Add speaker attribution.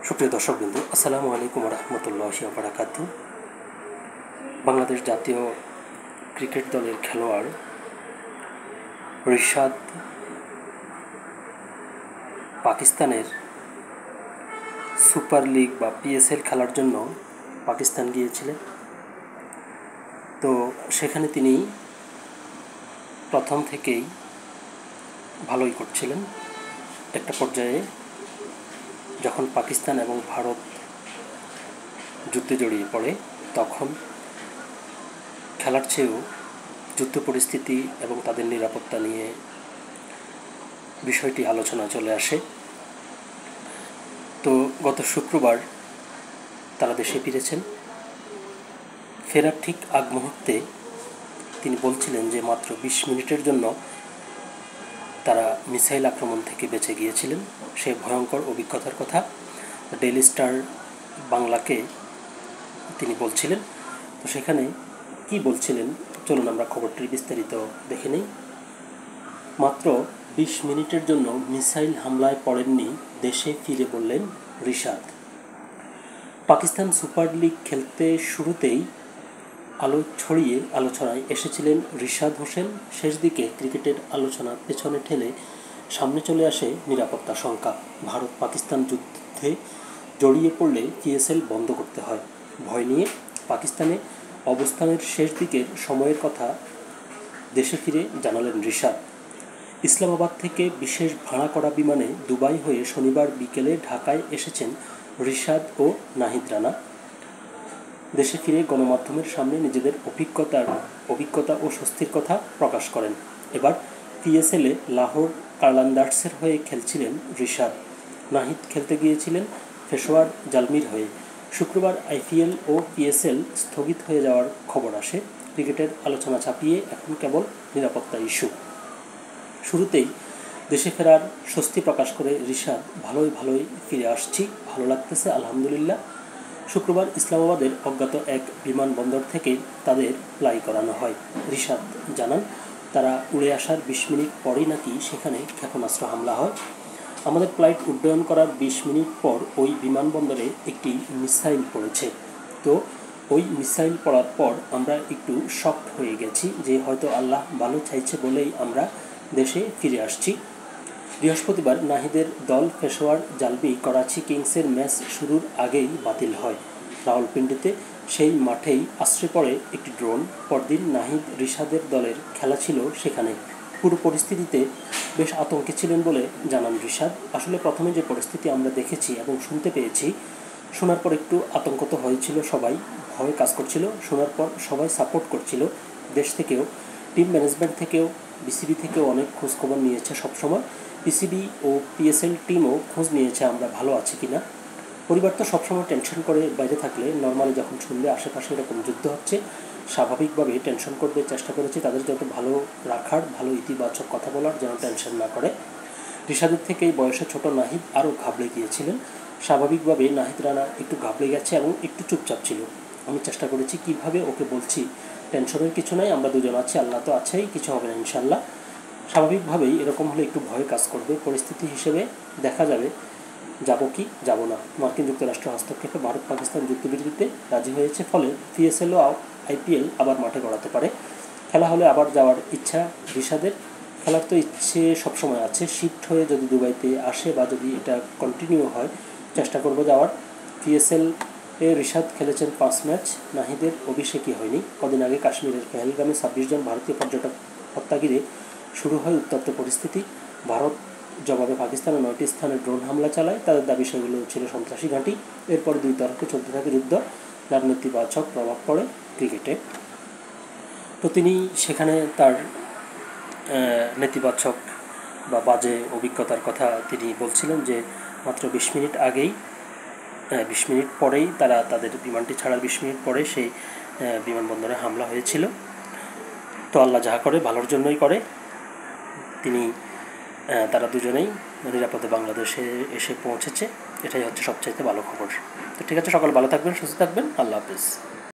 Speaker 1: সুপ্রিয় দর্শকবৃন্দ, আসসালামু আলাইকুম রহমতুল্লাহি ওয়া বারাকাতুহু। বাংলাদেশ জাতীয় ক্রিকেট দলের খেলোয়াড় রিশাদ পাকিস্তানের সুপার লিগ বা পিএসএল খেলার জন্য পাকিস্তান গিয়েছিলেন। তো সেখানে তিনি প্রথম থেকেই ভালোই করছিলেন। একটা পর্যায়ে যখন পাকিস্তান এবং ভারত যুদ্ধে জড়িয়ে পড়ে, তখন খেলার চেয়েও যুদ্ধ পরিস্থিতি এবং তাদের নিরাপত্তা নিয়ে বিষয়টি আলোচনা চলে আসে। তো গত শুক্রবার তারা দেশে ফিরেছেন। ফেরার ঠিক আগ মুহূর্তে তিনি বলছিলেন যে মাত্র 20 মিনিটের জন্য তারা মিসাইল আক্রমণ থেকে বেঁচে গিয়েছিলেন। সে ভয়ঙ্কর অভিজ্ঞতার কথা ডেইলি স্টার বাংলাকে তিনি বলছিলেন। তো সেখানে কি বলছিলেন, চলুন আমরা খবরটির বিস্তারিত দেখে নেই। মাত্র 20 মিনিটের জন্য মিসাইল হামলায় পড়েননি, দেশে ফিরে বললেন রিশাদ। পাকিস্তান সুপার লিগ খেলতে শুরুতেই আলো ছড়িয়ে আলোচনায় এসেছিলেন রিশাদ হোসেন। শেষ দিকে ক্রিকেটের আলোচনা পেছনে ঠেলে সামনে চলে আসে নিরাপত্তা শঙ্কা। ভারত পাকিস্তান যুদ্ধে জড়িয়ে পড়লে পিএসএল বন্ধ করতে হয় ভয় নিয়ে পাকিস্তানে অবস্থানের শেষ দিকের সময়ের কথা দেশে ফিরে জানালেন রিশাদ। ইসলামাবাদ থেকে বিশেষ ভাড়া করা বিমানে দুবাই হয়ে শনিবার বিকেলে ঢাকায় এসেছেন রিশাদ ও নাহিদ রানা। দেশে ফিরে গণমাধ্যমের সামনে নিজেদের অভিজ্ঞতা ও স্বস্তির কথা প্রকাশ করেন। এবার পিএসএলে লাহোর কালান্দার্সের হয়ে খেলছিলেন রিশাদ। নাহিদ খেলতে গিয়েছিলেন পেশোয়ার জালমির হয়ে। শুক্রবার আইপিএল ও পিএসএল স্থগিত হয়ে যাওয়ার খবর আসে। ক্রিকেটের আলোচনা ছাপিয়ে এখন কেবল নিরাপত্তা ইস্যু। শুরুতেই দেশে ফেরার স্বস্তি প্রকাশ করে রিশাদ ভালোই ফিরে আসছি, ভালো লাগতেছে আলহামদুলিল্লাহ। শুক্রবার ইসলামাবাদের অজ্ঞাত এক বিমানবন্দর থেকে তাদের ফ্লাই করানো হয়। রিশাদ জানান, তারা উড়ে আসার 20 মিনিট পরেই নাকি সেখানে ক্ষেপণাস্ত্র হামলা হয়। আমাদের ফ্লাইট উড্ডয়ন করার 20 মিনিট পর ওই বিমানবন্দরে একটি মিসাইল পড়েছে। তো ওই মিসাইল পড়ার পর আমরা একটু শকড হয়ে গেছি যে হয়তো আল্লাহ ভালো চাইছে বলেই আমরা দেশে ফিরে আসছি। বৃহস্পতিবার নাহিদের দল পেশোয়ার জালমি করাচি কিংসের ম্যাচ শুরুর আগেই বাতিল হয়। রাওয়ালপিন্ডিতে সেই মাঠেই আশ্রয় পড়ে একটি ড্রোন। পরদিন নাহিদ রিশাদের দলের খেলা ছিল সেখানে। পুরো পরিস্থিতিতে বেশ আতঙ্কে ছিলেন বলে জানান রিশাদ। আসলে প্রথমে যে পরিস্থিতি আমরা দেখেছি এবং শুনতে পেয়েছি, শোনার পর একটু আতঙ্ক তো হয়েছিল, সবাই ভয় কাজ করছিল। শোনার পর সবাই সাপোর্ট করছিল, দেশ থেকেও, টিম ম্যানেজমেন্ট থেকেও, বিসিবি থেকেও অনেক খোঁজখবর নিয়েছে সবসময়। পিসিবি ও পিএসএল টিমও খোঁজ নিয়েছে আমরা ভালো আছি কিনা। পরিবার তো সবসময় টেনশন করে বাইরে থাকলে, নর্মালি যখন শুনবে আশেপাশে এরকম যুদ্ধ হচ্ছে স্বাভাবিকভাবে টেনশন করবে। চেষ্টা করেছি তাদের যত ভালো রাখার, ভালো ইতিবাচক কথা বলার, যেন টেনশন না করে। রিশাদের থেকে এই বয়সে ছোট নাহিদ আরও ঘাবড়ে গিয়েছিলেন। স্বাভাবিকভাবে নাহিদ রানা একটু ঘাবড়ে গেছে এবং একটু চুপচাপ ছিল। আমি চেষ্টা করেছি কিভাবে ওকে বলছি টেনশনের কিছু নাই, আমরা দুজন আছি, আল্লাহ তো আছেই, কিছু হবে না ইনশাল্লাহ। স্বাভাবিকভাবেই এরকম হলে একটু ভয় কাজ করবে। পরিস্থিতি হিসেবে দেখা যাবে যাব কি যাব না। মার্কিন যুক্তরাষ্ট্র হস্তক্ষেপে ভারত পাকিস্তান যুদ্ধবিরতিতে রাজি হয়েছে, ফলে পিএসএল ও আইপিএল আবার মাঠে গড়াতে পারে। খেলা হলে আবার যাওয়ার ইচ্ছা রিশাদের। খেলার তো ইচ্ছে সবসময় আছে। শিফট হয়ে যদি দুবাইতে আসে বা যদি এটা কন্টিনিউ হয়, চেষ্টা করব যাওয়ার। পিএসএল এ রিশাদ খেলেছেন 5 ম্যাচ। নাহিদের অভিষেকই হয়নি। কদিন আগে কাশ্মীরের পেহেলগামে 26 জন ভারতীয় পর্যটক হত্যা ঘিরে শুরু হয় উত্তপ্ত পরিস্থিতি। ভারত জবাবে পাকিস্তানের 9টি স্থানে ড্রোন হামলা চালায়। তাদের দাবি সেগুলো ছিল সন্ত্রাসী ঘাঁটি। এরপরে দুই তরফে চলতে থাকে যুদ্ধ, যার নেতিবাচক প্রভাব পড়ে ক্রিকেটে। তো তিনি সেখানে তার নেতিবাচক বা বাজে অভিজ্ঞতার কথা তিনি বলছিলেন যে মাত্র 20 মিনিট আগেই 20 মিনিট পরেই তাদের বিমানটি ছাড়ার 20 মিনিট পরে সেই বিমানবন্দরে হামলা হয়েছিল। তো আল্লাহ যাহা করে ভালোর জন্যই করে। তারা দুজনেই নিরাপদে বাংলাদেশে এসে পৌঁছেছে। এটাই হচ্ছে সবচাইতে ভালো খবর। তো ঠিক আছে, সকাল ভালো থাকবেন, সুস্থ থাকবেন, আল্লাহ হাফেজ।